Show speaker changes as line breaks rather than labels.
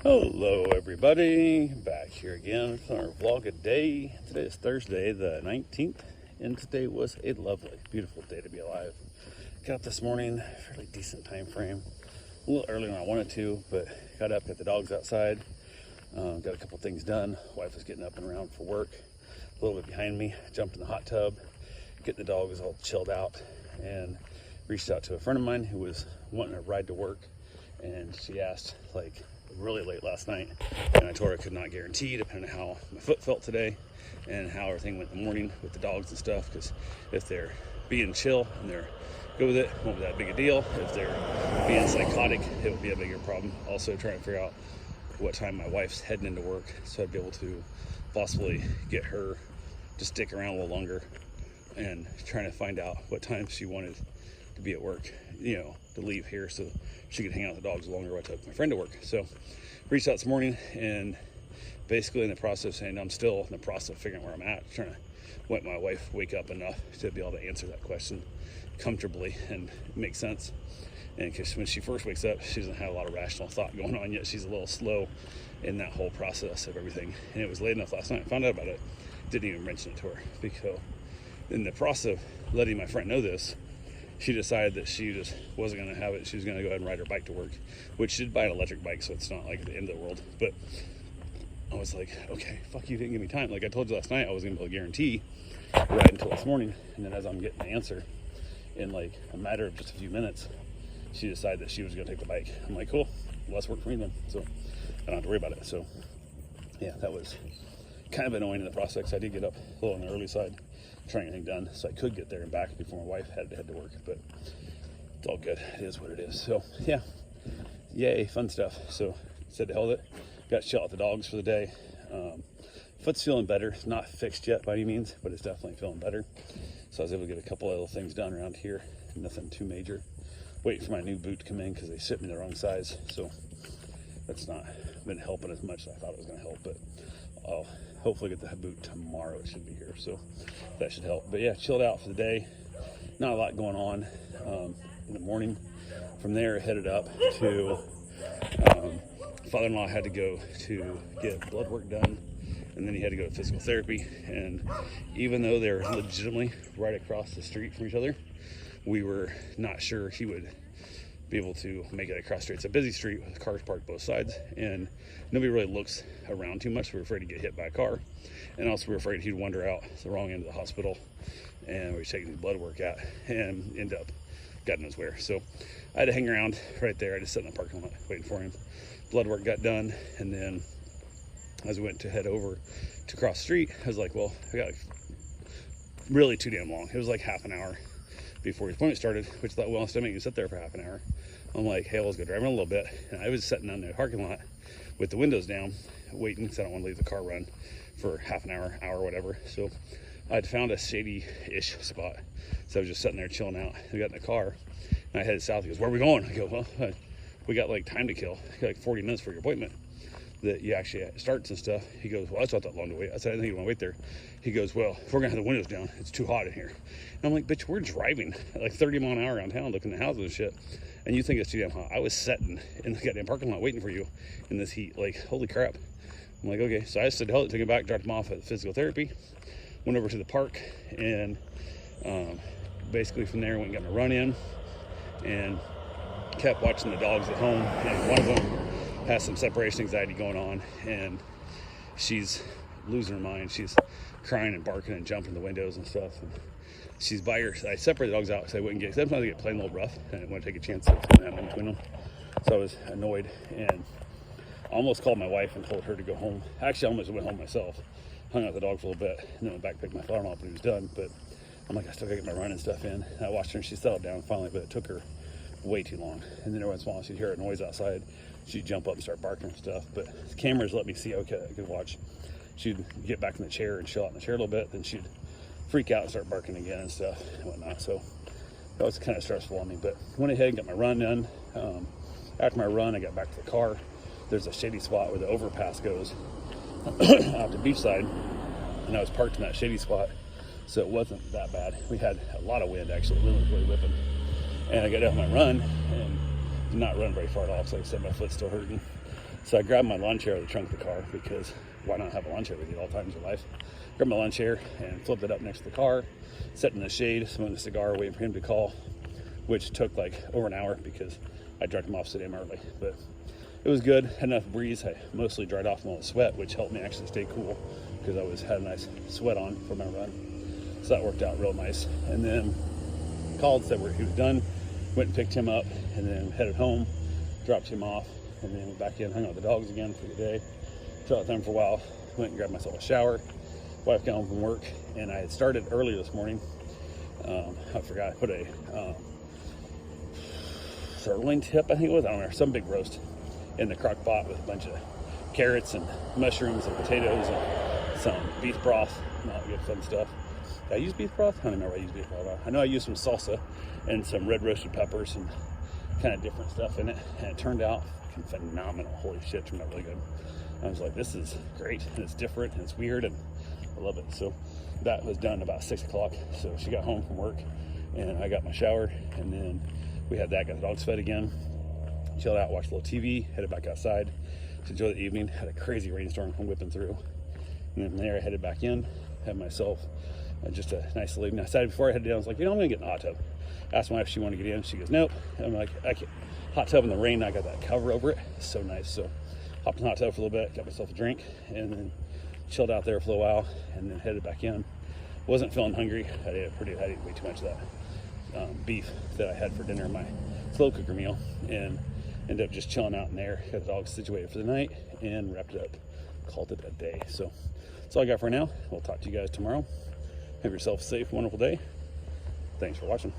Hello everybody, back here again for our vlog a day. Today is Thursday the 19th and today was a lovely, beautiful day to be alive. Got up this morning, fairly decent time frame. A little earlier than I wanted to, but got up, got the dogs outside, got a couple things done. Wife was getting up and around for work. A little bit behind me, jumped in the hot tub, getting the dogs all chilled out, and reached out to a friend of mine who was wanting a ride to work, and she asked like really late last night, and I told her I could not guarantee, depending on how my foot felt today and how everything went in the morning with the dogs and stuff, because if they're being chill and they're good with it won't be that big a deal. If they're being psychotic, it would be a bigger problem. Also trying to figure out what time my wife's heading into work, so I'd be able to possibly get her to stick around a little longer, and trying to find out what time she wanted to be at work, you know, to leave here so she could hang out with the dogs longer while I took my friend to work. So reached out this morning, and basically in the process, and I'm still in the process of figuring where I'm at, trying to let my wife wake up enough to be able to answer that question comfortably and make sense. And because when she first wakes up, she doesn't have a lot of rational thought going on yet. She's a little slow in that whole process of everything. And it was late enough last night, I found out about it, didn't even mention it to her, because in the process of letting my friend know this, she decided that she just wasn't going to have it. She was going to go ahead and ride her bike to work, which she did buy an electric bike, so it's not like the end of the world. But I was like, okay, fuck, you didn't give me time. Like I told you last night, I was going to be able to guarantee right until this morning. And then as I'm getting the answer, in like a matter of just a few minutes, she decided that she was going to take the bike. I'm like, cool, less work for me then. So I don't have to worry about it. So yeah, that was kind of annoying in the process. I did get up a little on the early side, trying anything done so I could get there and back before my wife had to head to work, but it's all good. It is what it is. So yeah, yay, fun stuff. So said to hell with it, got to chill out the dogs for the day. Foot's feeling better. It's not fixed yet by any means, but it's definitely feeling better. So I was able to get a couple of little things done around here, nothing too major. Waiting for my new boot to come in because they shipped me the wrong size, so that's not been helping as much as I thought it was going to help, but I'll hopefully get the boot tomorrow. It should be here, so that should help. But yeah, chilled out for the day. Not a lot going on in the morning. From there, headed up to father-in-law had to go to get blood work done, and then he had to go to physical therapy. And even though they're legitimately right across the street from each other, we were not sure he would be able to make it across the street. It's a busy street with cars parked both sides, and nobody really looks around too much. We were afraid to get hit by a car, and also we were afraid he'd wander out the wrong end of the hospital, and we were taking his blood work out and end up God knows where. So I had to hang around right there. I just sat in the parking lot waiting for him. Blood work got done, and then as we went to head over to cross the street, I was like, well, I got really too damn long. It was like half an hour before his appointment started, which I thought, well, instead of making you sit there for half an hour, I'm like, hey, let's go driving a little bit. And I was sitting on the parking lot with the windows down, waiting, because I don't want to leave the car run for half an hour, whatever. So I'd found a shady-ish spot. So I was just sitting there chilling out. I got in the car, and I headed south. He goes, where are we going? I go, well, we got like time to kill. You got like 40 minutes for your appointment that you actually starts and stuff. He goes, well, that's not that long to wait. I said, I didn't think you want to wait there. He goes, well, if we're gonna have the windows down, it's too hot in here. And I'm like, bitch, we're driving at like 30 miles an hour around town looking at houses and shit, and you think it's too damn hot. I was sitting in the goddamn parking lot waiting for you in this heat. Like, holy crap. I'm like, okay. So I just said, hell, took him back, dropped him off at physical therapy, went over to the park, and basically from there went and got my run in, and kept watching the dogs at home. And one of them has some separation anxiety going on, and she's losing her mind. She's crying and barking and jumping the windows and stuff, and she's by her. I separated the dogs out so I wouldn't get, sometimes they get plain old rough, and I didn't want to take a chance of something happening between them. So I was annoyed, and I almost called my wife and told her to go home. Actually, I almost went home myself, hung out with the dog for a little bit, and then went back to pick my father-in-law up when he was done. But I'm like, I still gotta get my run and stuff in. And I watched her, and she settled down finally, but it took her way too long. And then every once in a while she'd hear a noise outside, she'd jump up and start barking and stuff. But the cameras let me see, okay, I could watch. She'd get back in the chair and chill out in the chair a little bit, then she'd freak out and start barking again and stuff and whatnot. So that was kind of stressful on me, but went ahead and got my run done. After my run, I got back to the car. There's a shady spot where the overpass goes out to Beachside, and I was parked in that shady spot, so it wasn't that bad. We had a lot of wind, actually. The wind was really whipping, and I got out my run and did not run very far at all. So like I said, my foot's still hurting. So I grabbed my lawn chair out of the trunk of the car, because why not have a lawn chair with you at all times of your life? Grabbed my lawn chair and flipped it up next to the car, sat in the shade, smoking a cigar, waiting for him to call, which took like over an hour because I dropped him off so damn early. But it was good, had enough breeze. I mostly dried off all the sweat, which helped me actually stay cool because I had a nice sweat on for my run. So that worked out real nice. And then called, said he was done, went and picked him up, and then headed home, dropped him off, and then went back in, hung out with the dogs again for the day, chilled with them for a while, went and grabbed myself a shower. Wife got home from work, and I had started earlier this morning. I forgot, I put a sirloin tip, I think it was, I don't know, some big roast in the crock pot with a bunch of carrots and mushrooms and potatoes and some beef broth and all that good fun stuff. Did I use beef broth? I don't remember I used beef broth. I know I used some salsa and some red roasted peppers and kind of different stuff in it, and it turned out phenomenal. Holy shit, it turned out really good. I was like, this is great, and it's different, and it's weird, and I love it. So that was done about 6 o'clock. So she got home from work, and I got my shower, and then we had that, got the dogs fed again, chilled out, watched a little TV, headed back outside to enjoy the evening. Had a crazy rainstorm whipping through, and then from there I headed back in, had myself just a nice little evening. I decided before I headed down, I was like, I'm gonna get in the hot tub. Asked my wife if she wanted to get in. She goes, nope. And I'm like, I can't. Hot tub in the rain, I got that cover over it. So nice. So hopped in the hot tub for a little bit, got myself a drink, and then chilled out there for a little while, and then headed back in. Wasn't feeling hungry. I ate way too much of that beef that I had for dinner, my slow cooker meal, and ended up just chilling out in there. Got the dogs situated for the night and wrapped it up. Called it a day. So that's all I got for now. We'll talk to you guys tomorrow. Have yourself a safe, wonderful day. Thanks for watching.